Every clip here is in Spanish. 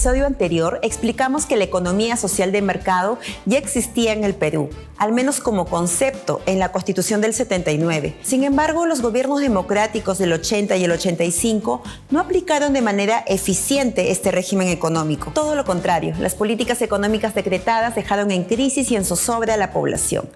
episodio anterior explicamos que la economía social de mercado ya existía en el Perú, al menos como concepto en la Constitución del 79. Sin embargo, los gobiernos democráticos del 80 y el 85 no aplicaron de manera eficiente este régimen económico. Todo lo contrario, las políticas económicas decretadas dejaron en crisis y en zozobra a la población.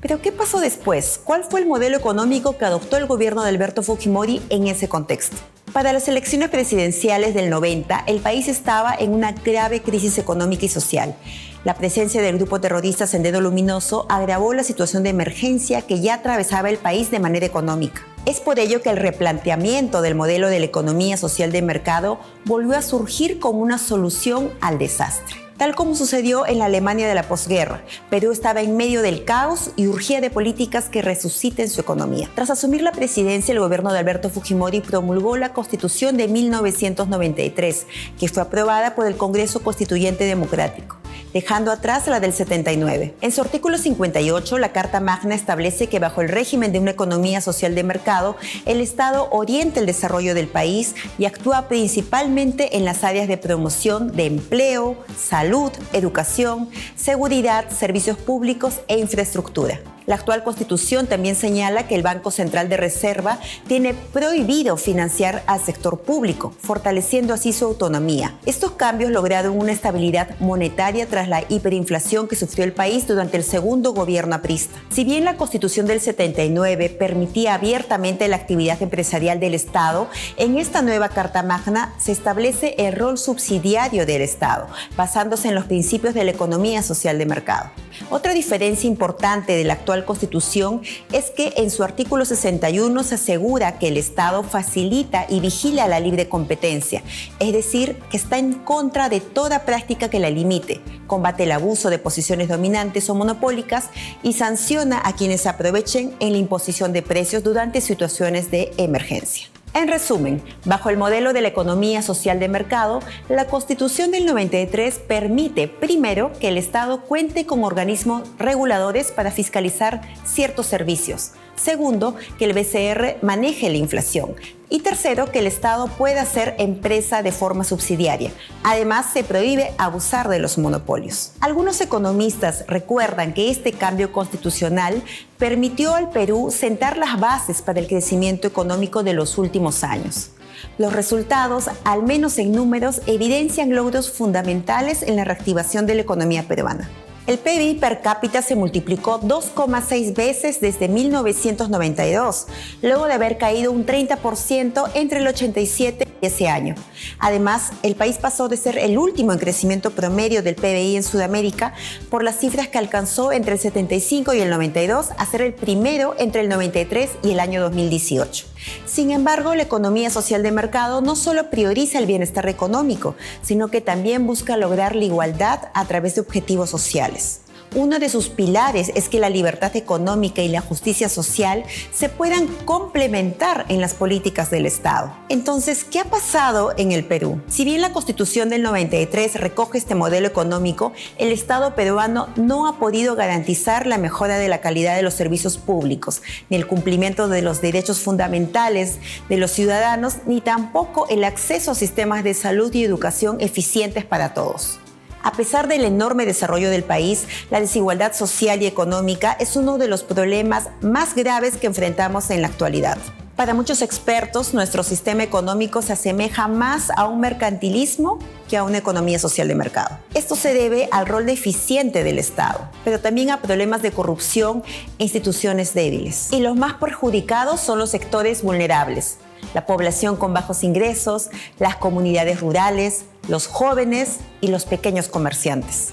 Pero, ¿qué pasó después? ¿Cuál fue el modelo económico que adoptó el gobierno de Alberto Fujimori en ese contexto? Para las elecciones presidenciales del 90, el país estaba en una grave crisis económica y social. La presencia del grupo terrorista Sendero Luminoso agravó la situación de emergencia que ya atravesaba el país de manera económica. Es por ello que el replanteamiento del modelo de la economía social de mercado volvió a surgir como una solución al desastre. Tal como sucedió en la Alemania de la posguerra, Perú estaba en medio del caos y urgía de políticas que resuciten su economía. Tras asumir la presidencia, el gobierno de Alberto Fujimori promulgó la Constitución de 1993, que fue aprobada por el Congreso Constituyente Democrático, dejando atrás la del 79. En su artículo 58, la Carta Magna establece que bajo el régimen de una economía social de mercado, el Estado orienta el desarrollo del país y actúa principalmente en las áreas de promoción de empleo, salud, educación, seguridad, servicios públicos e infraestructura. La actual Constitución también señala que el Banco Central de Reserva tiene prohibido financiar al sector público, fortaleciendo así su autonomía. Estos cambios lograron una estabilidad monetaria tras la hiperinflación que sufrió el país durante el segundo gobierno aprista. Si bien la Constitución del 79 permitía abiertamente la actividad empresarial del Estado, en esta nueva Carta Magna se establece el rol subsidiario del Estado, basándose en los principios de la economía social de mercado. Otra diferencia importante de la actual Constitución es que en su artículo 61 se asegura que el Estado facilita y vigila la libre competencia, es decir, que está en contra de toda práctica que la limite, combate el abuso de posiciones dominantes o monopólicas y sanciona a quienes se aprovechen en la imposición de precios durante situaciones de emergencia. En resumen, bajo el modelo de la economía social de mercado, la Constitución del 93 permite, primero, que el Estado cuente con organismos reguladores para fiscalizar ciertos servicios. Segundo, que el BCR maneje la inflación. Y tercero, que el Estado pueda ser empresa de forma subsidiaria. Además, se prohíbe abusar de los monopolios. Algunos economistas recuerdan que este cambio constitucional permitió al Perú sentar las bases para el crecimiento económico de los últimos años. Los resultados, al menos en números, evidencian logros fundamentales en la reactivación de la economía peruana. El PIB per cápita se multiplicó 2,6 veces desde 1992, luego de haber caído un 30% entre el 87 y ese año. Además, el país pasó de ser el último en crecimiento promedio del PBI en Sudamérica por las cifras que alcanzó entre el 75 y el 92 a ser el primero entre el 93 y el año 2018. Sin embargo, la economía social de mercado no solo prioriza el bienestar económico, sino que también busca lograr la igualdad a través de objetivos sociales. Uno de sus pilares es que la libertad económica y la justicia social se puedan complementar en las políticas del Estado. Entonces, ¿qué ha pasado en el Perú? Si bien la Constitución del 93 recoge este modelo económico, el Estado peruano no ha podido garantizar la mejora de la calidad de los servicios públicos, ni el cumplimiento de los derechos fundamentales de los ciudadanos, ni tampoco el acceso a sistemas de salud y educación eficientes para todos. A pesar del enorme desarrollo del país, la desigualdad social y económica es uno de los problemas más graves que enfrentamos en la actualidad. Para muchos expertos, nuestro sistema económico se asemeja más a un mercantilismo que a una economía social de mercado. Esto se debe al rol deficiente del Estado, pero también a problemas de corrupción e instituciones débiles. Y los más perjudicados son los sectores vulnerables: la población con bajos ingresos, las comunidades rurales, los jóvenes y los pequeños comerciantes.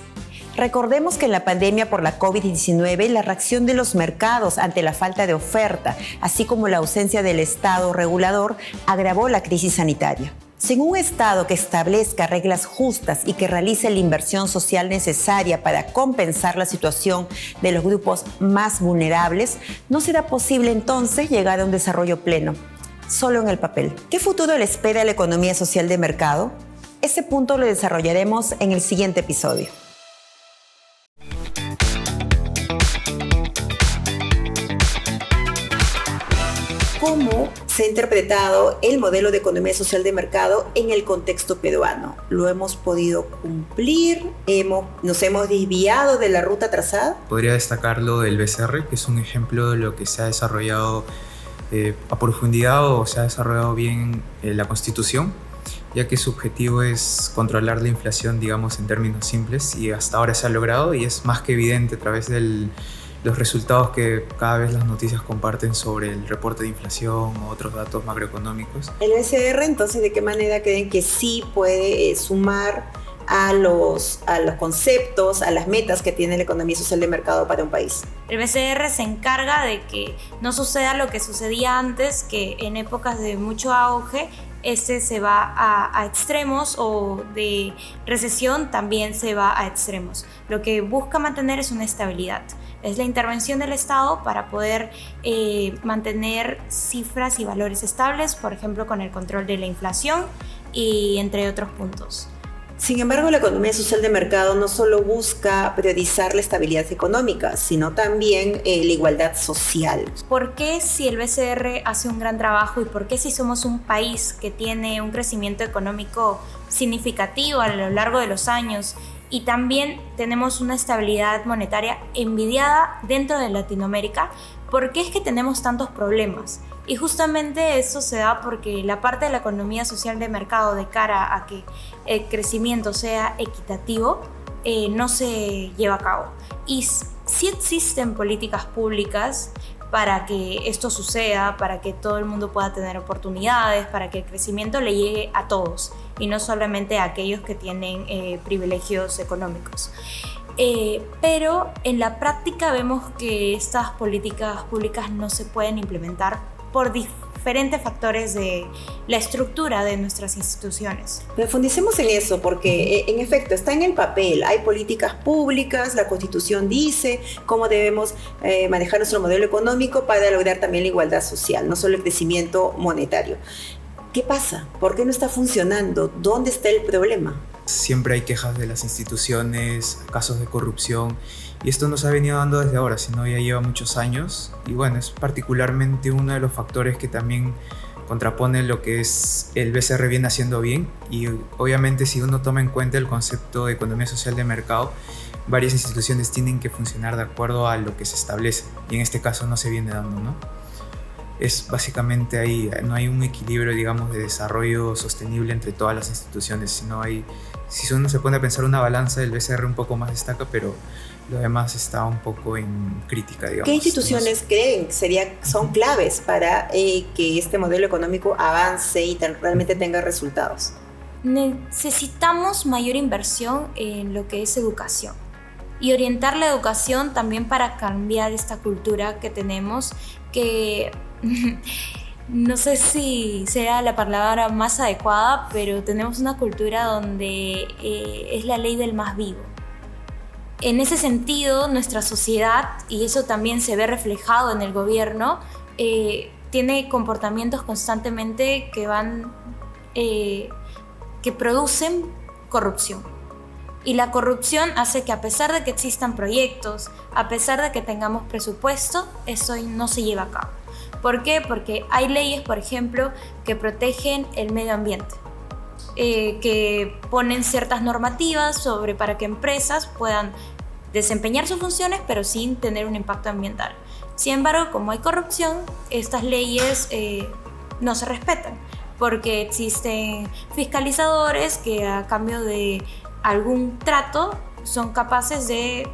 Recordemos que en la pandemia por la COVID-19, la reacción de los mercados ante la falta de oferta, así como la ausencia del Estado regulador, agravó la crisis sanitaria. Sin un Estado que establezca reglas justas y que realice la inversión social necesaria para compensar la situación de los grupos más vulnerables, no será posible entonces llegar a un desarrollo pleno, solo en el papel. ¿Qué futuro le espera a la economía social de mercado? Ese punto lo desarrollaremos en el siguiente episodio. ¿Cómo se ha interpretado el modelo de economía social de mercado en el contexto peruano? ¿Lo hemos podido cumplir? ¿Nos hemos desviado de la ruta trazada? Podría destacar lo del BCR, que es un ejemplo de lo que se ha desarrollado a profundidad o se ha desarrollado bien la Constitución, ya que su objetivo es controlar la inflación, digamos, en términos simples, y hasta ahora se ha logrado, y es más que evidente a través de los resultados que cada vez las noticias comparten sobre el reporte de inflación o otros datos macroeconómicos. ¿El BCR, entonces, de qué manera creen que sí puede sumar a los conceptos, a las metas que tiene la economía social de mercado para un país? El BCR se encarga de que no suceda lo que sucedía antes, que en épocas de mucho auge se va a extremos, o de recesión también se va a extremos. Lo que busca mantener es una estabilidad. Es la intervención del Estado para poder mantener cifras y valores estables, por ejemplo, con el control de la inflación y entre otros puntos. Sin embargo, la economía social de mercado no solo busca priorizar la estabilidad económica, sino también la igualdad social. ¿Por qué si el BCR hace un gran trabajo y por qué si somos un país que tiene un crecimiento económico significativo a lo largo de los años y también tenemos una estabilidad monetaria envidiada dentro de Latinoamérica, por qué es que tenemos tantos problemas? Y justamente eso se da porque la parte de la economía social de mercado de cara a que el crecimiento sea equitativo no se lleva a cabo. Y sí existen políticas públicas para que esto suceda, para que todo el mundo pueda tener oportunidades, para que el crecimiento le llegue a todos y no solamente a aquellos que tienen privilegios económicos. Pero en la práctica vemos que estas políticas públicas no se pueden implementar por diferentes factores de la estructura de nuestras instituciones. Profundicemos en eso porque en efecto está en el papel, hay políticas públicas, la Constitución dice cómo debemos manejar nuestro modelo económico para lograr también la igualdad social, no solo el crecimiento monetario. ¿Qué pasa? ¿Por qué no está funcionando? ¿Dónde está el problema? Siempre hay quejas de las instituciones, casos de corrupción, y esto no se ha venido dando desde ahora, sino ya lleva muchos años, y bueno, es particularmente uno de los factores que también contrapone lo que es el BCR viene haciendo bien, y obviamente si uno toma en cuenta el concepto de economía social de mercado, varias instituciones tienen que funcionar de acuerdo a lo que se establece, y en este caso no se viene dando, ¿no? Es básicamente ahí, no hay un equilibrio, digamos, de desarrollo sostenible entre todas las instituciones, sino si uno se pone a pensar una balanza, el BCR un poco más destaca, pero lo demás está un poco en crítica, digamos. ¿Qué instituciones creen son claves para que este modelo económico avance y realmente tenga resultados? Necesitamos mayor inversión en lo que es educación y orientar la educación también para cambiar esta cultura que tenemos, que no sé si será la palabra más adecuada, pero tenemos una cultura donde es la ley del más vivo. En ese sentido, nuestra sociedad, y eso también se ve reflejado en el gobierno, tiene comportamientos constantemente que producen corrupción. Y la corrupción hace que, a pesar de que existan proyectos, a pesar de que tengamos presupuesto, eso no se lleva a cabo. ¿Por qué? Porque hay leyes, por ejemplo, que protegen el medio ambiente, que ponen ciertas normativas para que empresas puedan desempeñar sus funciones, pero sin tener un impacto ambiental. Sin embargo, como hay corrupción, estas leyes no se respetan, porque existen fiscalizadores que, a cambio de algún trato, son capaces de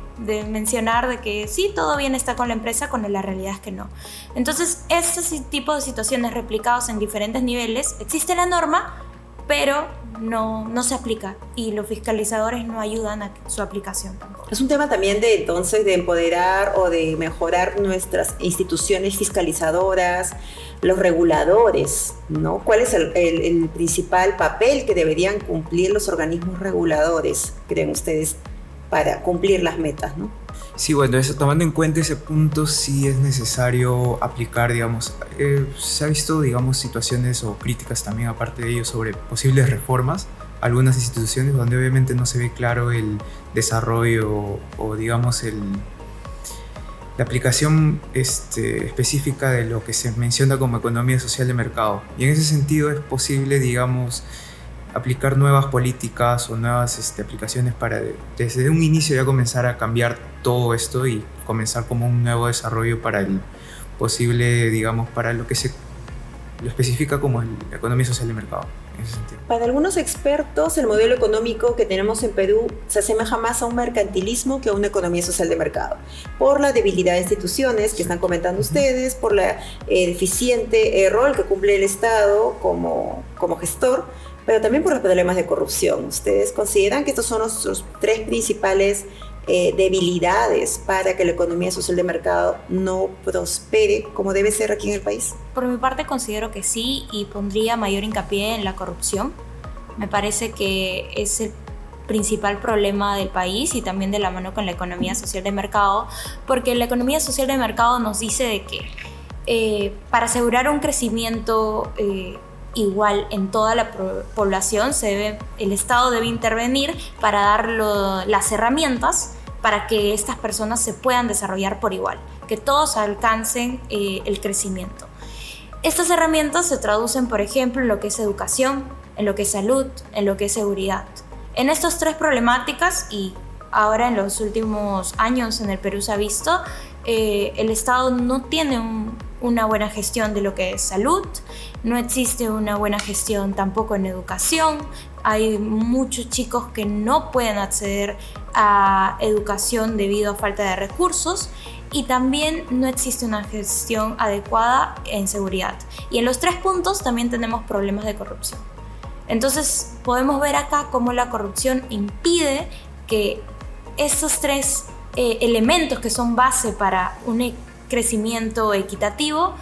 mencionar de que sí, todo bien está con la empresa, cuando la realidad es que no. Entonces, ese tipo de situaciones replicados en diferentes niveles, existe la norma, pero no se aplica, y los fiscalizadores no ayudan a su aplicación tampoco. Es un tema también de empoderar o de mejorar nuestras instituciones fiscalizadoras, los reguladores, ¿no? ¿Cuál es el principal papel que deberían cumplir los organismos reguladores, creen ustedes, para cumplir las metas, ¿no? Sí, bueno, tomando en cuenta ese punto, sí es necesario aplicar, digamos, se ha visto, digamos, situaciones o críticas también, aparte de ello, sobre posibles reformas a algunas instituciones donde obviamente no se ve claro el desarrollo o digamos, la aplicación específica de lo que se menciona como economía social de mercado. Y en ese sentido es posible, digamos, aplicar nuevas políticas o nuevas aplicaciones para desde un inicio ya comenzar a cambiar todo esto y comenzar como un nuevo desarrollo para el posible, digamos, para lo que se lo especifica como la economía social de mercado. En ese sentido. Para algunos expertos, el modelo económico que tenemos en Perú se asemeja más a un mercantilismo que a una economía social de mercado, por la debilidad de instituciones que están comentando ustedes, por la deficiente rol que cumple el Estado como gestor, pero también por los problemas de corrupción. ¿Ustedes consideran que estos son los tres principales debilidades para que la economía social de mercado no prospere como debe ser aquí en el país? Por mi parte considero que sí, y pondría mayor hincapié en la corrupción. Me parece que es el principal problema del país y también de la mano con la economía social de mercado, porque la economía social de mercado nos dice de que para asegurar un crecimiento igual en toda la población, el Estado debe intervenir para dar las herramientas para que estas personas se puedan desarrollar por igual, que todos alcancen el crecimiento. Estas herramientas se traducen, por ejemplo, en lo que es educación, en lo que es salud, en lo que es seguridad. En estas tres problemáticas, y ahora en los últimos años en el Perú se ha visto, el Estado no tiene una buena gestión de lo que es salud, no existe una buena gestión tampoco en educación, hay muchos chicos que no pueden acceder a educación debido a falta de recursos, y también no existe una gestión adecuada en seguridad. Y en los tres puntos también tenemos problemas de corrupción. Entonces podemos ver acá cómo la corrupción impide que estos tres elementos que son base para un crecimiento equitativo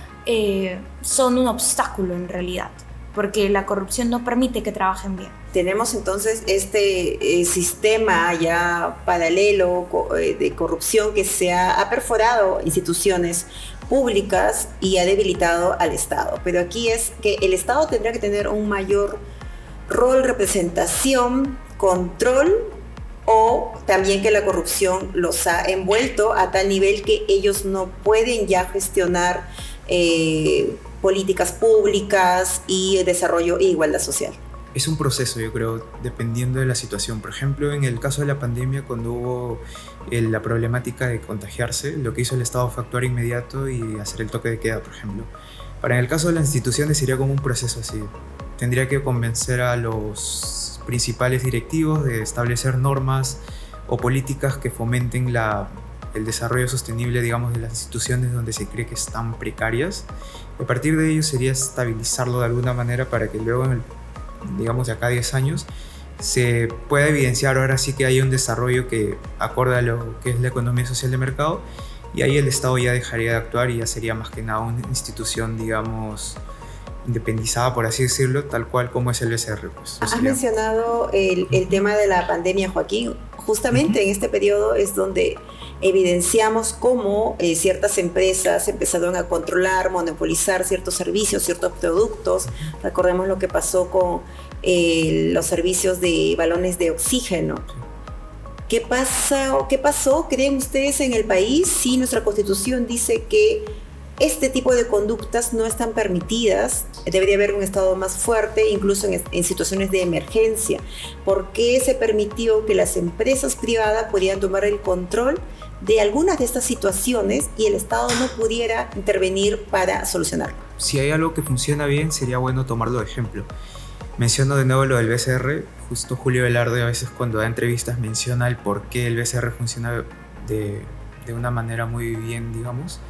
son un obstáculo en realidad, porque la corrupción no permite que trabajen bien. Tenemos entonces este sistema ya paralelo de corrupción que ha perforado instituciones públicas y ha debilitado al Estado. Pero aquí es que el Estado tendrá que tener un mayor rol, representación, control, o también que la corrupción los ha envuelto a tal nivel que ellos no pueden ya gestionar políticas públicas y desarrollo e igualdad social. Es un proceso, yo creo, dependiendo de la situación. Por ejemplo, en el caso de la pandemia, cuando hubo la problemática de contagiarse, lo que hizo el Estado fue actuar inmediato y hacer el toque de queda, por ejemplo. Para en el caso de las instituciones sería como un proceso así. Tendría que convencer a los principales directivos de establecer normas o políticas que fomenten el desarrollo sostenible, digamos, de las instituciones donde se cree que están precarias. A partir de ello sería estabilizarlo de alguna manera para que luego, digamos, de acá a 10 años, se pueda evidenciar ahora sí que haya un desarrollo que acorde a lo que es la economía social de mercado, y ahí el Estado ya dejaría de actuar y ya sería más que nada una institución, digamos, independizada, por así decirlo, tal cual como es el BCR. Pues, has mencionado el tema de la pandemia, Joaquín. Justamente en este periodo es donde evidenciamos cómo ciertas empresas empezaron a controlar, monopolizar ciertos servicios, ciertos productos. Recordemos lo que pasó con los servicios de balones de oxígeno. ¿Qué pasó, creen ustedes, en el país si nuestra Constitución dice que este tipo de conductas no están permitidas? Debería haber un Estado más fuerte, incluso en situaciones de emergencia. ¿Por qué se permitió que las empresas privadas pudieran tomar el control de algunas de estas situaciones y el Estado no pudiera intervenir para solucionarlo? Si hay algo que funciona bien, sería bueno tomarlo de ejemplo. Menciono de nuevo lo del BCR. Justo Julio Velarde a veces cuando da entrevistas menciona el por qué el BCR funciona de una manera muy bien, digamos.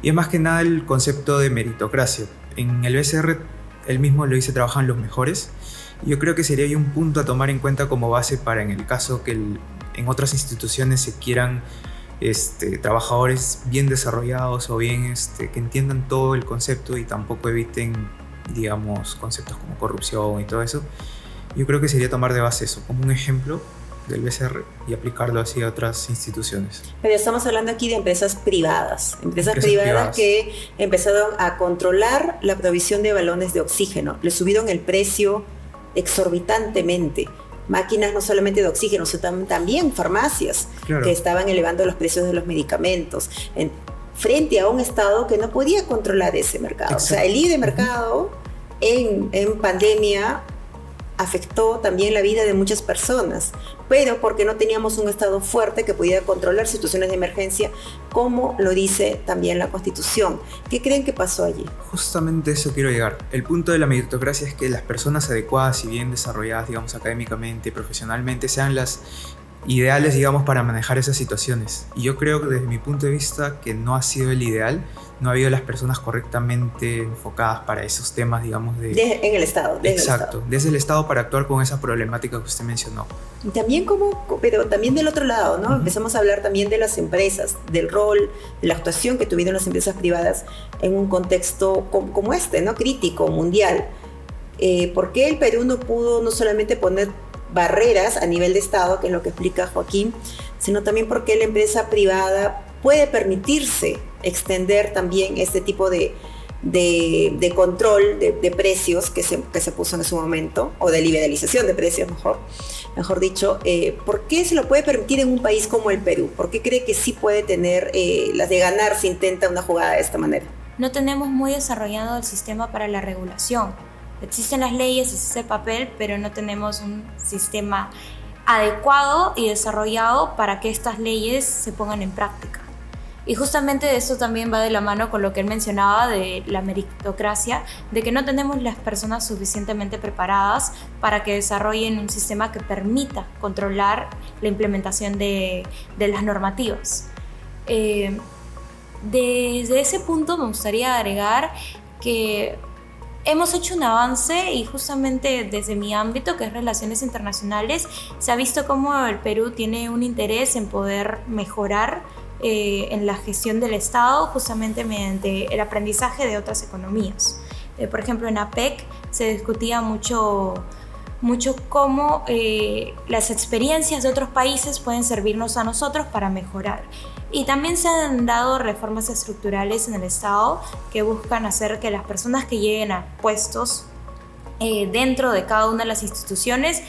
Y es más que nada el concepto de meritocracia. En el BCR él mismo lo dice, trabajan los mejores. Y yo creo que sería ahí un punto a tomar en cuenta como base para, en el caso que en otras instituciones se quieran trabajadores bien desarrollados o bien que entiendan todo el concepto y tampoco eviten, digamos, conceptos como corrupción y todo eso. Yo creo que sería tomar de base eso como un ejemplo del BCR y aplicarlo así a otras instituciones. Pero estamos hablando aquí de empresas privadas que empezaron a controlar la provisión de balones de oxígeno. Le subieron el precio exorbitantemente. Máquinas no solamente de oxígeno, sino también farmacias, claro, que estaban elevando los precios de los medicamentos. frente a un Estado que no podía controlar ese mercado. Exacto. O sea, el libre mercado en pandemia afectó también la vida de muchas personas, pero porque no teníamos un Estado fuerte que pudiera controlar situaciones de emergencia, como lo dice también la Constitución. ¿Qué creen que pasó allí? Justamente eso quiero llegar. El punto de la meritocracia es que las personas adecuadas y bien desarrolladas, digamos, académicamente y profesionalmente, sean las ideales, digamos, para manejar esas situaciones. Y yo creo que desde mi punto de vista que no ha sido el ideal, no ha habido las personas correctamente enfocadas para esos temas, digamos, En el Estado. Exacto, desde el Estado para actuar con esa problemática que usted mencionó. Y también pero también del otro lado, ¿no? Empezamos a hablar también de las empresas, del rol, de la actuación que tuvieron las empresas privadas en un contexto como este, ¿no? Crítico, mundial. ¿Por qué el Perú no pudo no solamente poner barreras a nivel de Estado, que es lo que explica Joaquín, sino también porque la empresa privada puede permitirse extender también este tipo de control de precios que se puso en su momento, o de liberalización de precios, mejor dicho? ¿Por qué se lo puede permitir en un país como el Perú? ¿Por qué cree que sí puede tener las de ganar si intenta una jugada de esta manera? No tenemos muy desarrollado el sistema para la regulación. Existen las leyes, existe el papel, pero no tenemos un sistema adecuado y desarrollado para que estas leyes se pongan en práctica. Y justamente eso también va de la mano con lo que él mencionaba de la meritocracia, de que no tenemos las personas suficientemente preparadas para que desarrollen un sistema que permita controlar la implementación de las normativas. Desde ese punto me gustaría agregar que hemos hecho un avance y justamente desde mi ámbito, que es relaciones internacionales, se ha visto cómo el Perú tiene un interés en poder mejorar en la gestión del Estado justamente mediante el aprendizaje de otras economías. Por ejemplo, en APEC se discutía mucho cómo las experiencias de otros países pueden servirnos a nosotros para mejorar. Y también se han dado reformas estructurales en el Estado que buscan hacer que las personas que lleguen a puestos dentro de cada una de las instituciones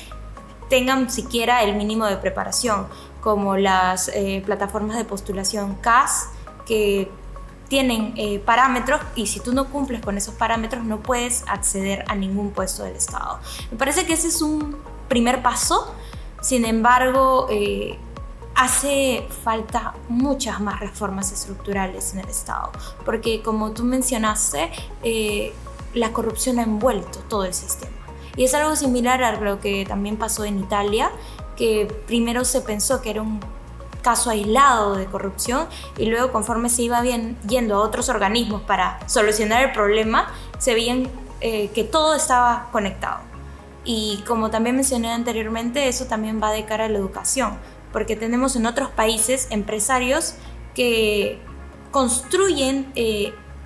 tengan siquiera el mínimo de preparación, como las plataformas de postulación CAS, que tienen parámetros, y si tú no cumples con esos parámetros no puedes acceder a ningún puesto del Estado. Me parece que ese es un primer paso. Sin embargo, hace falta muchas más reformas estructurales en el Estado, porque como tú mencionaste, la corrupción ha envuelto todo el sistema. Y es algo similar a lo que también pasó en Italia, que primero se pensó que era un caso aislado de corrupción y luego, conforme se iba yendo a otros organismos para solucionar el problema, se veían que todo estaba conectado. Y como también mencioné anteriormente, eso también va de cara a la educación, porque tenemos en otros países empresarios que construyen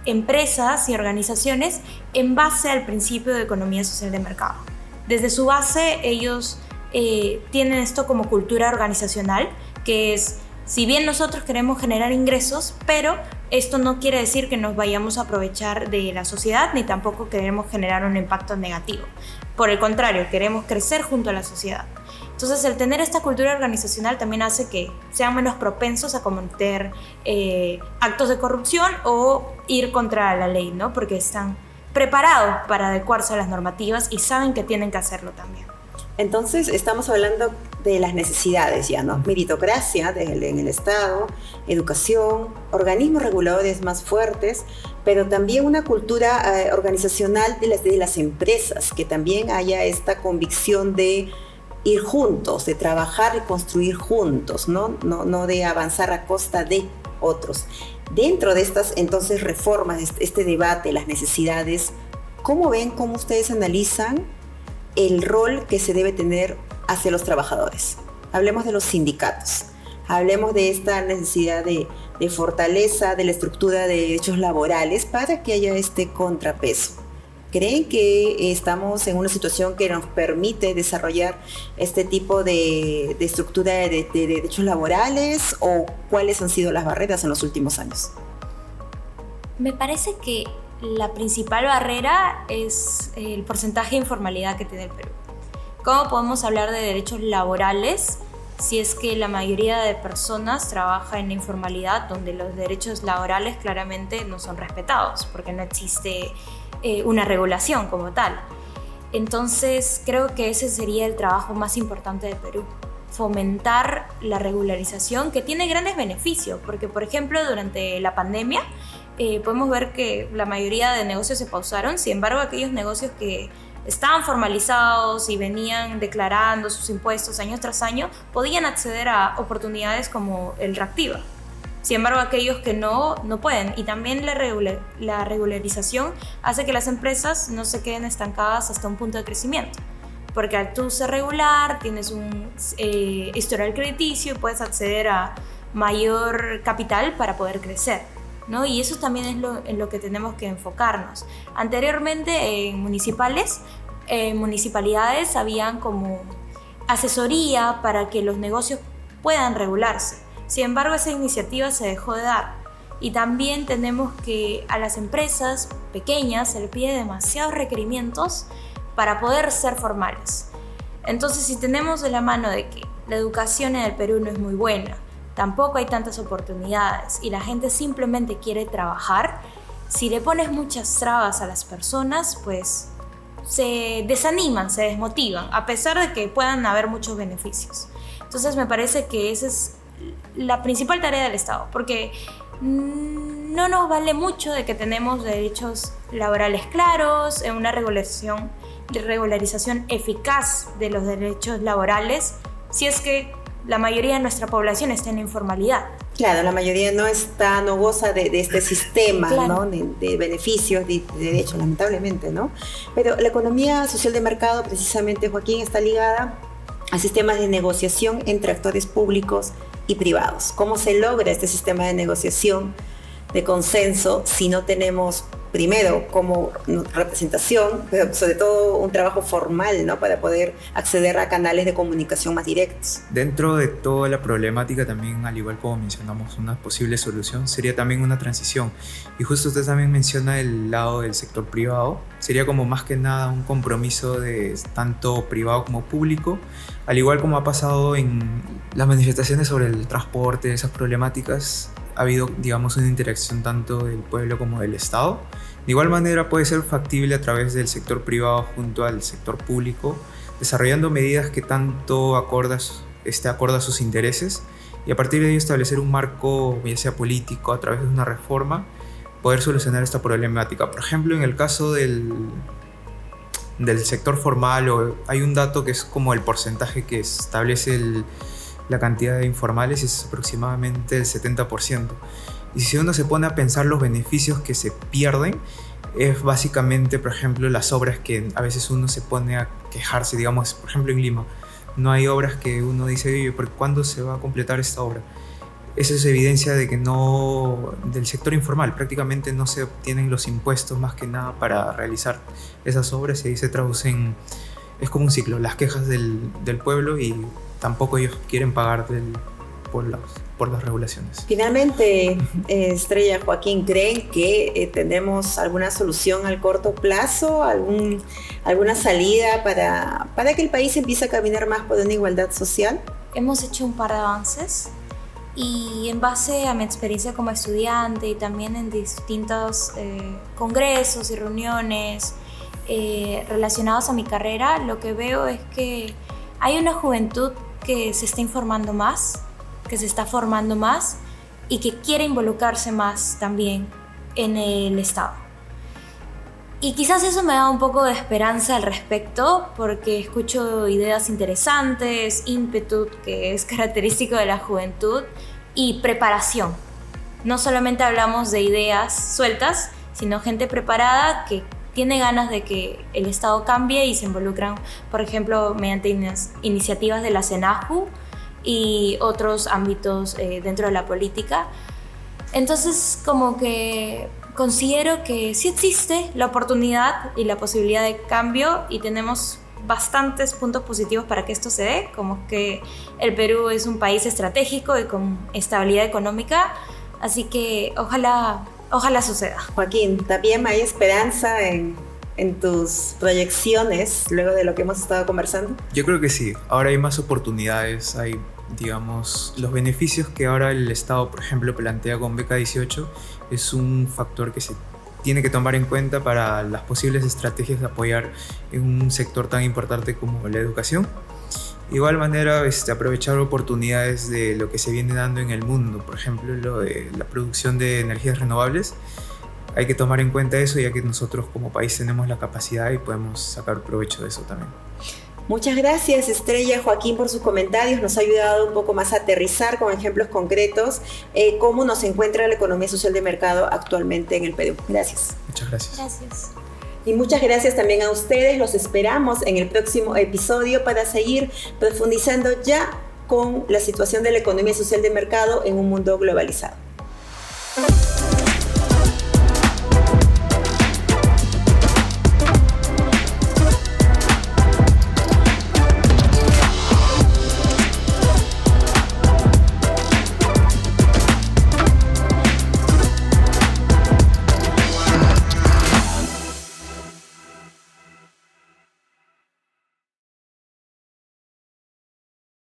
empresas y organizaciones en base al principio de economía social de mercado. Desde su base ellos tienen esto como cultura organizacional, que es, si bien nosotros queremos generar ingresos, pero esto no quiere decir que nos vayamos a aprovechar de la sociedad, ni tampoco queremos generar un impacto negativo. Por el contrario, queremos crecer junto a la sociedad. Entonces, el tener esta cultura organizacional también hace que sean menos propensos a cometer actos de corrupción o ir contra la ley, ¿no? Porque están preparados para adecuarse a las normativas y saben que tienen que hacerlo también. Entonces, estamos hablando de las necesidades ya, ¿no? Meritocracia en el Estado, educación, organismos reguladores más fuertes, pero también una cultura organizacional de las empresas, que también haya esta convicción de ir juntos, de trabajar y construir juntos, ¿no? No de avanzar a costa de otros. Dentro de estas, entonces, reformas, este debate, las necesidades, ¿cómo ven, cómo ustedes analizan el rol que se debe tener hacia los trabajadores? Hablemos de los sindicatos, hablemos de esta necesidad de fortaleza de la estructura de derechos laborales para que haya este contrapeso. ¿Creen que estamos en una situación que nos permite desarrollar este tipo de estructura de derechos laborales, o cuáles han sido las barreras en los últimos años? Me parece que la principal barrera es el porcentaje de informalidad que tiene el Perú. ¿Cómo podemos hablar de derechos laborales si es que la mayoría de personas trabaja en la informalidad, donde los derechos laborales claramente no son respetados, porque no existe una regulación como tal. Entonces creo que ese sería el trabajo más importante de Perú: fomentar la regularización, que tiene grandes beneficios, porque por ejemplo durante la pandemia podemos ver que la mayoría de negocios se pausaron. Sin embargo, aquellos negocios que estaban formalizados y venían declarando sus impuestos año tras año podían acceder a oportunidades como el Reactiva. Sin embargo, aquellos que no pueden. Y también la regularización hace que las empresas no se queden estancadas hasta un punto de crecimiento, porque al tú ser regular tienes un historial crediticio y puedes acceder a mayor capital para poder crecer, ¿no? Y eso también es en lo que tenemos que enfocarnos. Anteriormente en municipalidades habían como asesoría para que los negocios puedan regularse. Sin embargo, esa iniciativa se dejó de dar. Y también tenemos que a las empresas pequeñas se les pide demasiados requerimientos para poder ser formales. Entonces, si tenemos de la mano de que la educación en el Perú no es muy buena, tampoco hay tantas oportunidades y la gente simplemente quiere trabajar, si le pones muchas trabas a las personas, pues se desaniman, se desmotivan, a pesar de que puedan haber muchos beneficios. Entonces me parece que esa es la principal tarea del Estado, porque no nos vale mucho de que tenemos derechos laborales claros, una regularización eficaz de los derechos laborales, si es que la mayoría de nuestra población está en la informalidad. Claro, la mayoría no goza de este sistema, claro, ¿no? de beneficios, de derechos, lamentablemente, ¿no? Pero la economía social de mercado, precisamente, Joaquín, está ligada a sistemas de negociación entre actores públicos y privados. ¿Cómo se logra este sistema de negociación, de consenso, si no tenemos, primero, como representación, pero sobre todo un trabajo formal, ¿no? Para poder acceder a canales de comunicación más directos? Dentro de toda la problemática también, al igual como mencionamos, una posible solución sería también una transición. Y justo usted también menciona el lado del sector privado. Sería como más que nada un compromiso de tanto privado como público, al igual como ha pasado en las manifestaciones sobre el transporte, esas problemáticas. Ha habido, digamos, una interacción tanto del pueblo como del Estado. De igual manera puede ser factible a través del sector privado junto al sector público, desarrollando medidas que tanto esté acorde a sus intereses, y a partir de ello establecer un marco, ya sea político, a través de una reforma, poder solucionar esta problemática. Por ejemplo, en el caso del sector formal, hay un dato que es como el porcentaje que establece la cantidad de informales, es aproximadamente el 70%. Y si uno se pone a pensar los beneficios que se pierden, es básicamente, por ejemplo, las obras que a veces uno se pone a quejarse. Digamos, por ejemplo, en Lima no hay obras que uno dice: oye, ¿por cuándo se va a completar esta obra? Eso es evidencia de que del sector informal prácticamente no se obtienen los impuestos más que nada para realizar esas obras, y ahí se traducen, es como un ciclo, las quejas del pueblo, y tampoco ellos quieren pagar por las regulaciones. Finalmente, Estrella, Joaquín, ¿creen que tenemos alguna solución al corto plazo, alguna salida para que el país empiece a caminar más por una igualdad social? Hemos hecho un par de avances, y en base a mi experiencia como estudiante y también en distintos congresos y reuniones relacionados a mi carrera, lo que veo es que hay una juventud que se está informando más, que se está formando más y que quiere involucrarse más también en el Estado. Y quizás eso me da un poco de esperanza al respecto, porque escucho ideas interesantes, ímpetu, que es característico de la juventud, y preparación. No solamente hablamos de ideas sueltas, sino gente preparada que tiene ganas de que el Estado cambie y se involucran, por ejemplo, mediante iniciativas de la CENAJU y otros ámbitos dentro de la política. Entonces, como que considero que sí existe la oportunidad y la posibilidad de cambio, y tenemos bastantes puntos positivos para que esto se dé, como que el Perú es un país estratégico y con estabilidad económica, así que ojalá suceda. Joaquín, ¿también hay esperanza en tus proyecciones luego de lo que hemos estado conversando? Yo creo que sí. Ahora hay más oportunidades, hay digamos, los beneficios que ahora el Estado, por ejemplo, plantea con Beca 18 es un factor que se tiene que tomar en cuenta para las posibles estrategias de apoyar en un sector tan importante como la educación. De igual manera, aprovechar oportunidades de lo que se viene dando en el mundo, por ejemplo, lo de la producción de energías renovables. Hay que tomar en cuenta eso, ya que nosotros como país tenemos la capacidad y podemos sacar provecho de eso también. Muchas gracias, Estrella, Joaquín, por sus comentarios. Nos ha ayudado un poco más a aterrizar con ejemplos concretos cómo nos encuentra la economía social de mercado actualmente en el Perú. Gracias. Muchas gracias. Gracias. Y muchas gracias también a ustedes. Los esperamos en el próximo episodio para seguir profundizando ya con la situación de la economía social de mercado en un mundo globalizado.